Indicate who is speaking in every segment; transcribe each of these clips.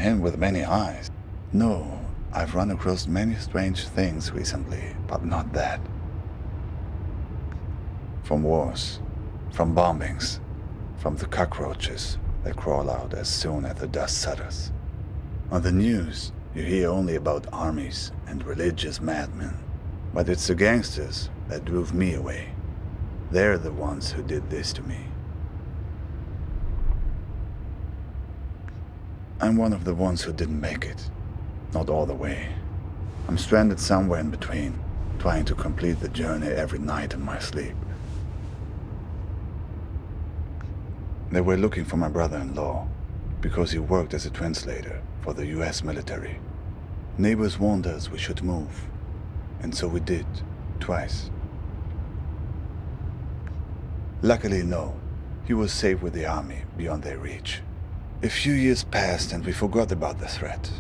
Speaker 1: him with many eyes. No, I've run across many strange things recently, but not that. From wars, from bombings, from the cockroaches that crawl out as soon as the dust settles. On the news, you hear only about armies and religious madmen, but it's the gangsters that drove me away. They're the ones who did this to me. I'm one of the ones who didn't make it. Not all the way. I'm stranded somewhere in between, trying to complete the journey every night in my sleep. They were looking for my brother-in-law, because he worked as a translator for the US military. Neighbors warned us we should move, and so we did, twice. Luckily, no, he was safe with the army beyond their reach. A few years passed and we forgot about the threat.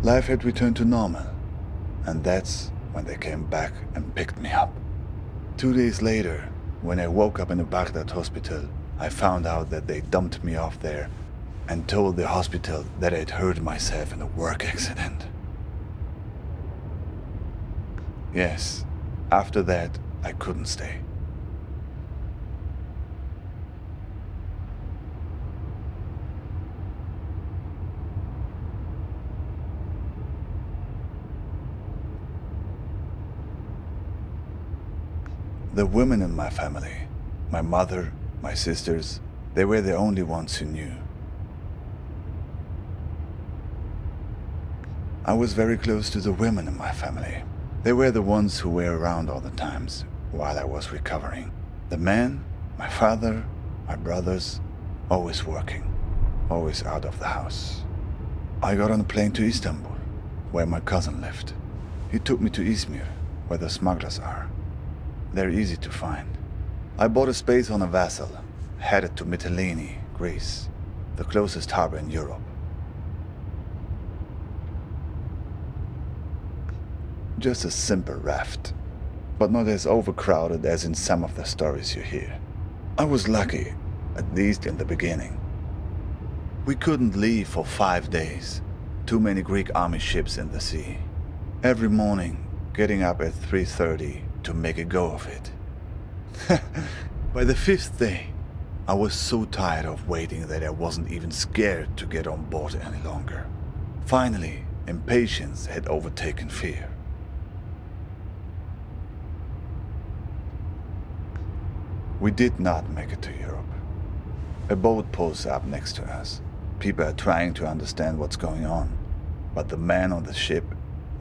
Speaker 1: Life had returned to normal, and that's when they came back and picked me up. 2 days later, when I woke up in a Baghdad hospital, I found out that they dumped me off there and told the hospital that I'd hurt myself in a work accident. Yes, after that, I couldn't stay. The women in my family, my mother, my sisters, they were the only ones who knew. I was very close to the women in my family. They were the ones who were around all the times while I was recovering. The men, my father, my brothers, always working, always out of the house. I got on a plane to Istanbul, where my cousin lived. He took me to Izmir, where the smugglers are. They're easy to find. I bought a space on a vessel, headed to Mytilene, Greece, the closest harbor in Europe. Just a simple raft, but not as overcrowded as in some of the stories you hear. I was lucky, at least in the beginning. We couldn't leave for 5 days. Too many Greek army ships in the sea. Every morning, getting up at 3:30 to make a go of it. By the 5th day, I was so tired of waiting that I wasn't even scared to get on board any longer. Finally, impatience had overtaken fear. We did not make it to Europe. A boat pulls up next to us. People are trying to understand what's going on, but the men on the ship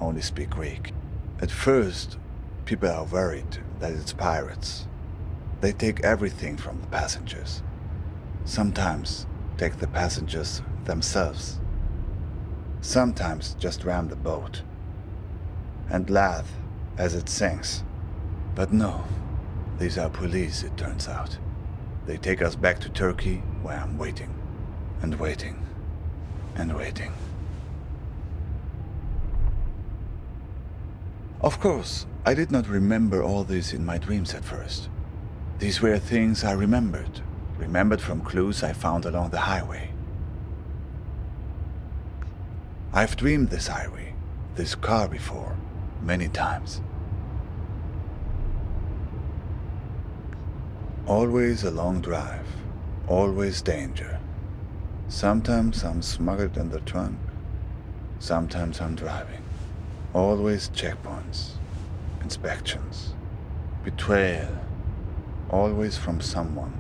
Speaker 1: only speak Greek. At first, people are worried that it's pirates. They take everything from the passengers. Sometimes take the passengers themselves. Sometimes just ram the boat and laugh as it sinks. But no, these are police, it turns out. They take us back to Turkey, where I'm waiting and waiting and waiting. Of course, I did not remember all this in my dreams at first. These were things I remembered from clues I found along the highway. I've dreamed this highway, this car before, many times. Always a long drive, always danger. Sometimes I'm smuggled in the trunk, sometimes I'm driving. Always checkpoints, inspections, betrayal, always from someone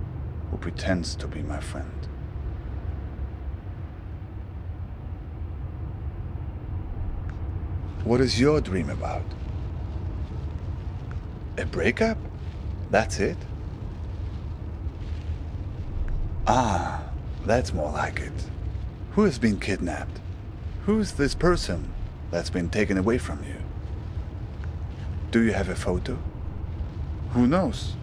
Speaker 1: who pretends to be my friend. What is your dream about? A breakup? That's it? Ah, that's more like it. Who has been kidnapped? Who's this person that's been taken away from you? Do you have a photo? Who knows?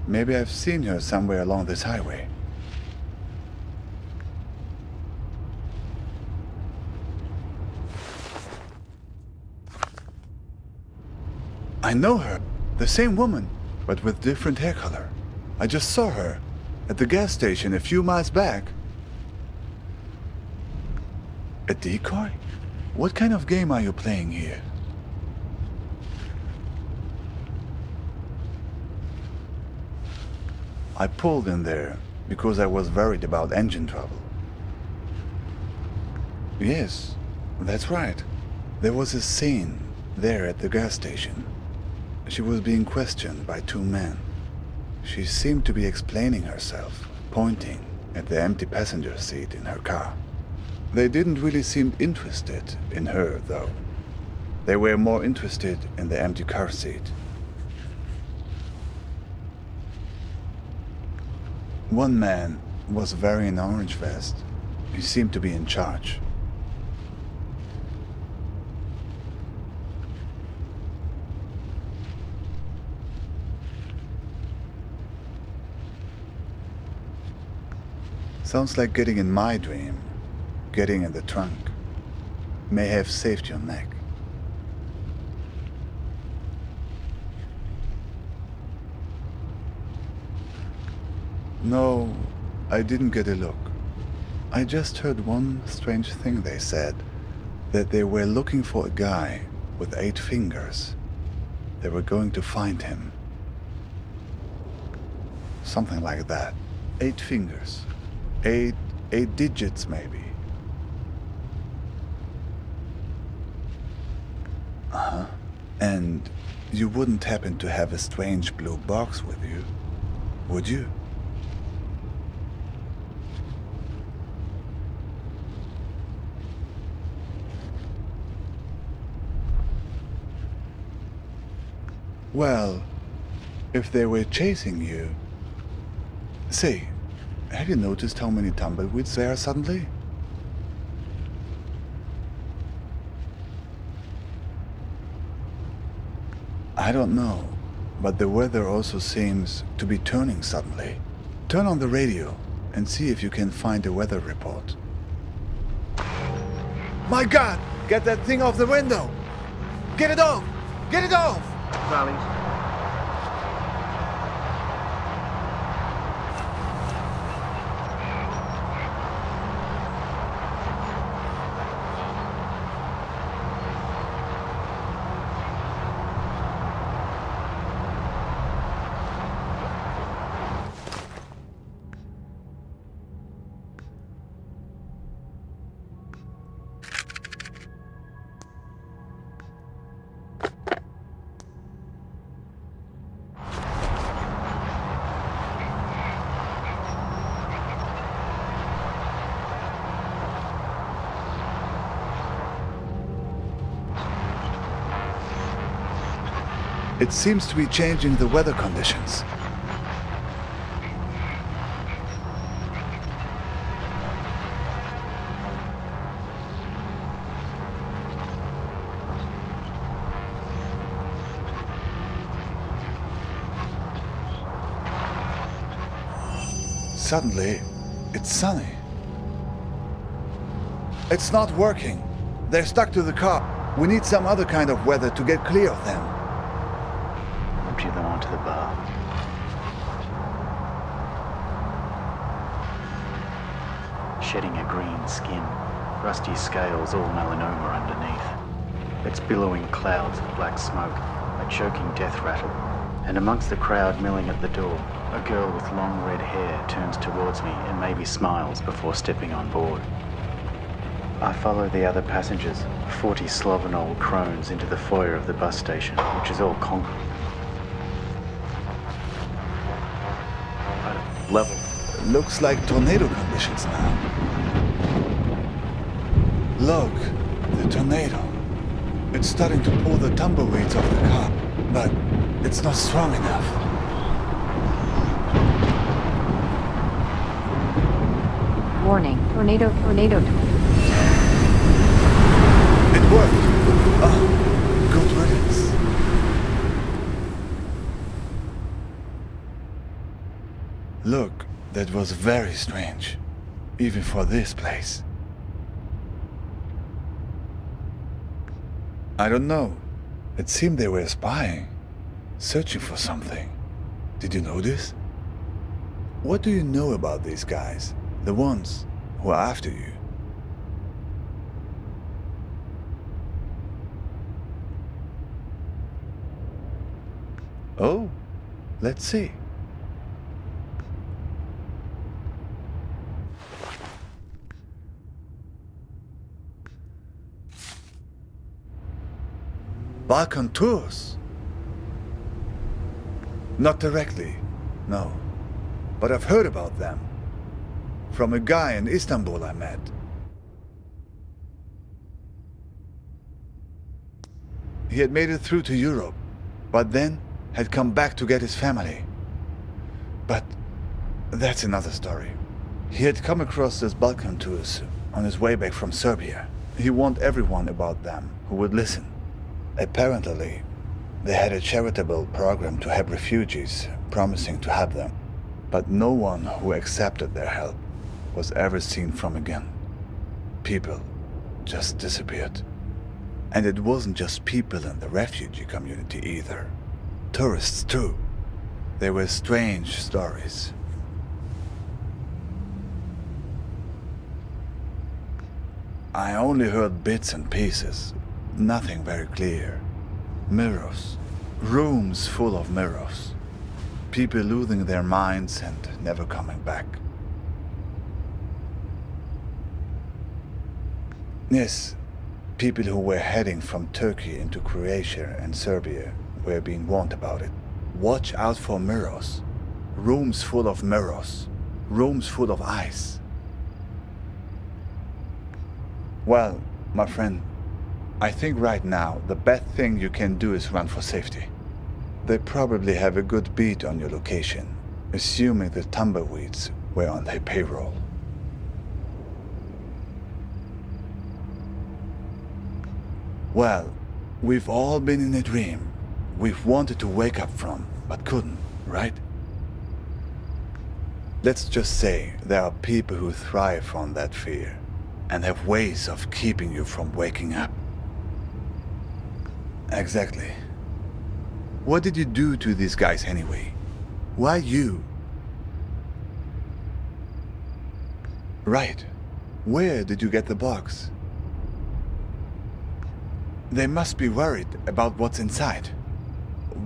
Speaker 1: Maybe I've seen her somewhere along this highway. I know her, the same woman, but with different hair color. I just saw her at the gas station a few miles back. A decoy? What kind of game are you playing here? I pulled in there because I was worried about engine trouble. Yes, that's right. There was a scene there at the gas station. She was being questioned by two men. She seemed to be explaining herself, pointing at the empty passenger seat in her car. They didn't really seem interested in her, though. They were more interested in the empty car seat. One man was wearing an orange vest. He seemed to be in charge. Sounds like getting in my dream. Getting in the trunk may have saved your neck. No, I didn't get a look. I just heard one strange thing they said, that they were looking for a guy with 8 fingers. They were going to find him. Something like that. 8 fingers. 8 digits, maybe. Uh-huh. And you wouldn't happen to have a strange blue box with you, would you? Well, if they were chasing you... Say, have you noticed how many tumbleweeds there are suddenly? I don't know, but the weather also seems to be turning suddenly. Turn on the radio and see if you can find a weather report. My God! Get that thing off the window! Get it off! Get it off!
Speaker 2: Valleys.
Speaker 1: It seems to be changing the weather conditions. Suddenly, it's sunny. It's not working. They're stuck to the car. We need some other kind of weather to get clear of them.
Speaker 2: Empty them onto the bar. Shedding a green skin, rusty scales all melanoma underneath. It's billowing clouds of black smoke, a choking death rattle. And amongst the crowd milling at the door, a girl with long red hair turns towards me and maybe smiles before stepping on board. I follow the other passengers, 40 sloven old crones, into the foyer of the bus station, which is all concrete. Level.
Speaker 1: Looks like tornado conditions now. Look, the tornado. It's starting to pull the tumbleweeds off the car, but it's not strong enough.
Speaker 3: Warning, tornado.
Speaker 1: It worked. Oh, good riddance. Look, that was very strange, even for this place. I don't know. It seemed they were spying, searching for something. Did you notice? What do you know about these guys, the ones who are after you? Let's see. Balkan tours? Not directly, no. But I've heard about them. From a guy in Istanbul I met. He had made it through to Europe, but then had come back to get his family. But that's another story. He had come across these Balkan tours on his way back from Serbia. He warned everyone about them who would listen. Apparently, they had a charitable program to help refugees, promising to help them. But no one who accepted their help was ever seen from again. People just disappeared. And it wasn't just people in the refugee community either. Tourists too. They were strange stories. I only heard bits and pieces, nothing very clear. Mirrors, rooms full of mirrors. People losing their minds and never coming back. Yes, people who were heading from Turkey into Croatia and Serbia were being warned about it. Watch out for mirrors. Rooms full of mirrors. Rooms full of ice. Well, my friend, I think right now the best thing you can do is run for safety. They probably have a good beat on your location, assuming the tumbleweeds were on their payroll. Well, we've all been in a dream we've wanted to wake up from, but couldn't, right? Let's just say there are people who thrive on that fear and have ways of keeping you from waking up. Exactly. What did you do to these guys anyway? Why you? Right. Where did you get the box? They must be worried about what's inside.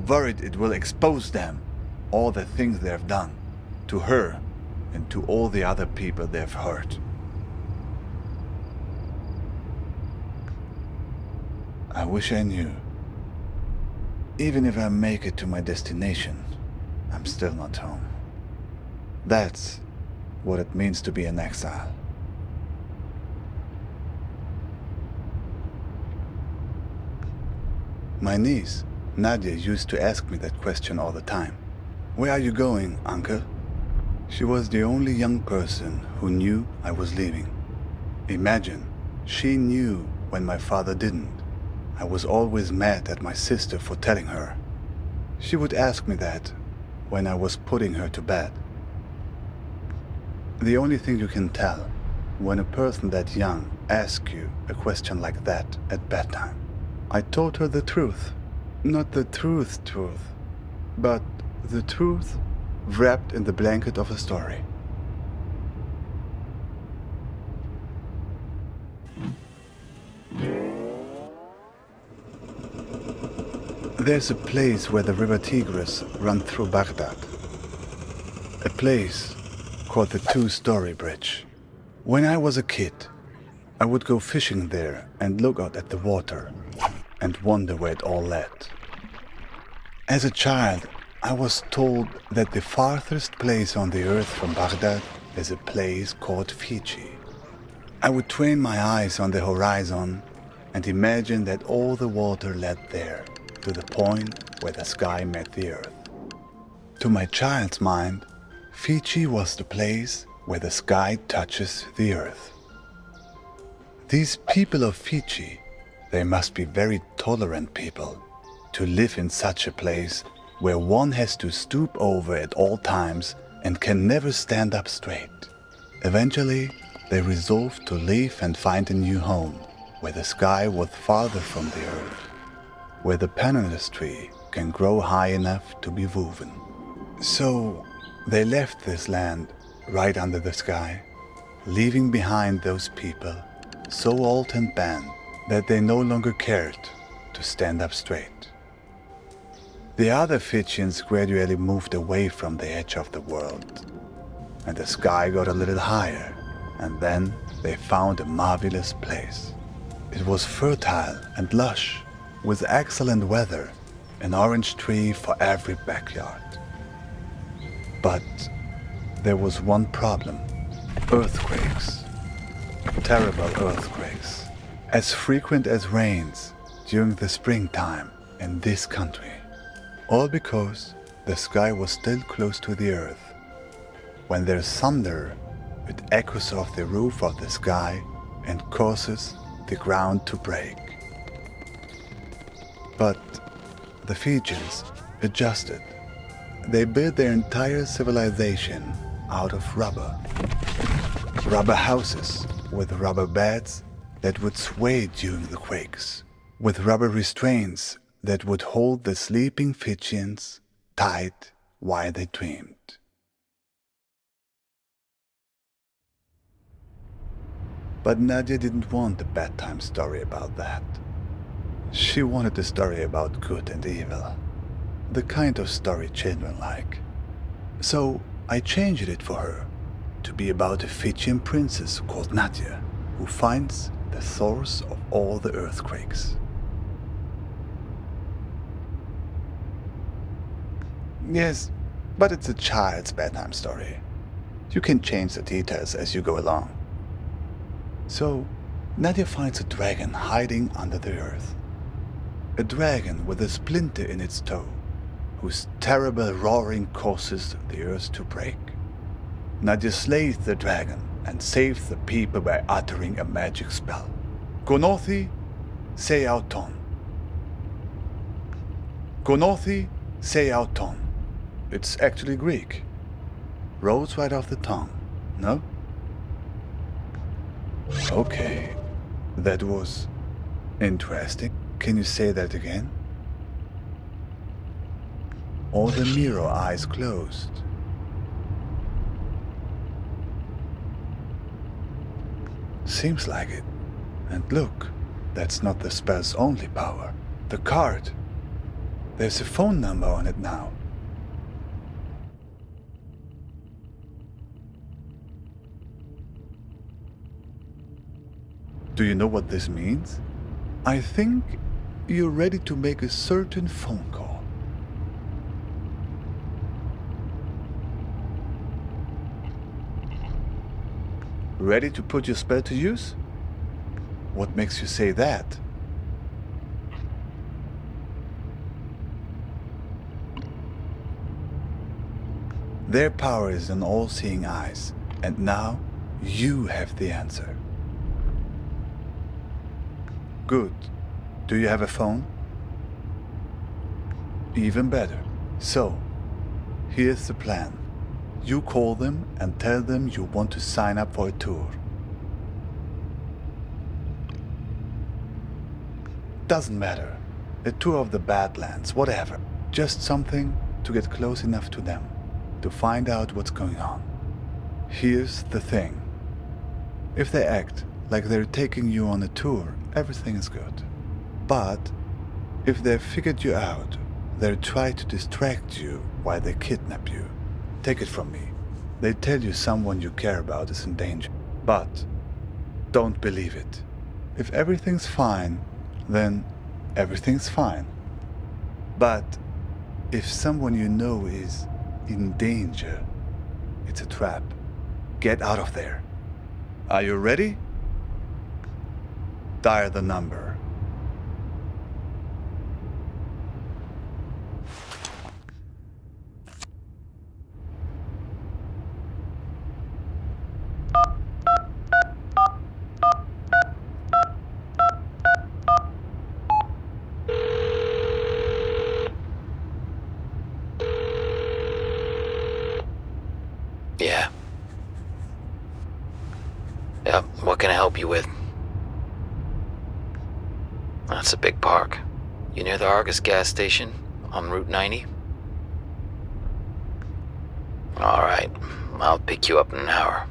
Speaker 1: Worried it will expose them, all the things they've done, to her and to all the other people they've hurt. I wish I knew. Even if I make it to my destination, I'm still not home. That's what it means to be an exile. My niece, Nadia, used to ask me that question all the time. Where are you going, uncle? She was the only young person who knew I was leaving. Imagine, she knew when my father didn't. I was always mad at my sister for telling her. She would ask me that when I was putting her to bed. The only thing you can tell when a person that young asks you a question like that at bedtime. I told her the truth. Not the truth, but the truth wrapped in the blanket of a story. There's a place where the river Tigris runs through Baghdad. A place called the Two-Story Bridge. When I was a kid, I would go fishing there and look out at the water and wonder where it all led. As a child, I was told that the farthest place on the earth from Baghdad is a place called Fiji. I would train my eyes on the horizon and imagine that all the water led there, to the point where the sky met the earth. To my child's mind, Fiji was the place where the sky touches the earth. These people of Fiji, they must be very tolerant people to live in such a place where one has to stoop over at all times and can never stand up straight. Eventually, they resolved to leave and find a new home, where the sky was farther from the earth, where the pandanus tree can grow high enough to be woven. So, they left this land right under the sky, leaving behind those people so old and bent that they no longer cared to stand up straight. The other Fitchians gradually moved away from the edge of the world, and the sky got a little higher, and then they found a marvelous place. It was fertile and lush, with excellent weather, an orange tree for every backyard. But there was one problem: earthquakes. Terrible earthquakes, as frequent as rains during the springtime in this country. All because the sky was still close to the earth. When there's thunder, it echoes off the roof of the sky and causes the ground to break. But the Fijians adjusted. They built their entire civilization out of rubber. Rubber houses with rubber beds that would sway during the quakes, with rubber restraints that would hold the sleeping Fijians tight while they dreamed. But Nadia didn't want a bedtime story about that. She wanted a story about good and evil, the kind of story children like. So I changed it for her to be about a Fijian princess called Nadia, who finds the source of all the earthquakes. Yes, but it's a child's bedtime story. You can change the details as you go along. So, Nadia finds a dragon hiding under the earth. A dragon with a splinter in its toe, whose terrible roaring causes the earth to break. Nadia slays the dragon and saves the people by uttering a magic spell. Gonothi se auton. Gonothi se auton. It's actually Greek. Rolls right off the tongue, no? Okay, that was interesting. Can you say that again? All the mirror eyes closed. Seems like it. And look, that's not the spell's only power. The card. There's a phone number on it now. Do you know what this means? I think you're ready to make a certain phone call. Ready to put your spell to use? What makes you say that? Their power is an all-seeing eyes, and now you have the answer. Good. Do you have a phone? Even better. So, here's the plan. You call them and tell them you want to sign up for a tour. Doesn't matter. A tour of the Badlands, whatever. Just something to get close enough to them, to find out what's going on. Here's the thing. If they act like they're taking you on a tour, everything is good. But if they've figured you out, they'll try to distract you while they kidnap you. Take it from me. They tell you someone you care about is in danger. But don't believe it. If everything's fine, then everything's fine. But if someone you know is in danger, it's a trap. Get out of there. Are you ready? Dial the number.
Speaker 4: Yeah. Yep, what can I help you with? That's a big park. You near the Argus gas station on Route 90? Alright, I'll pick you up in an hour.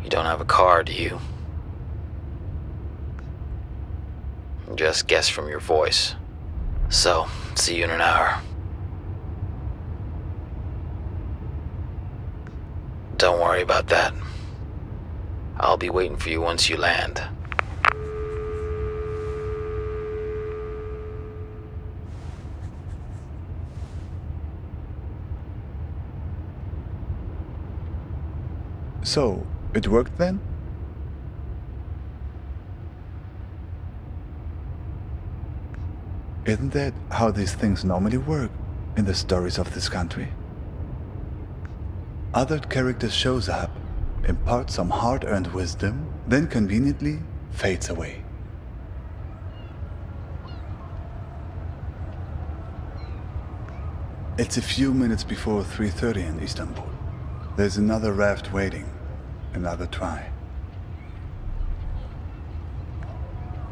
Speaker 4: You don't have a car, do you? Just guess from your voice. So, see you in an hour. Don't worry about that. I'll be waiting for you once you land.
Speaker 1: So, it worked then? Isn't that how these things normally work in the stories of this country? Other characters shows up, imparts some hard-earned wisdom, then conveniently fades away. It's a few minutes before 3:30 in Istanbul. There's another raft waiting. Another try.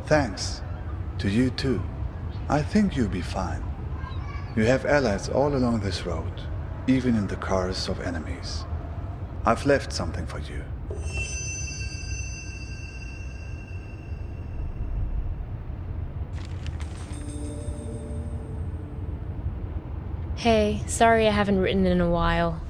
Speaker 1: Thanks. To you too. I think you'll be fine. You have allies all along this road, even in the cars of enemies. I've left something for you.
Speaker 5: Hey, sorry I haven't written in a while.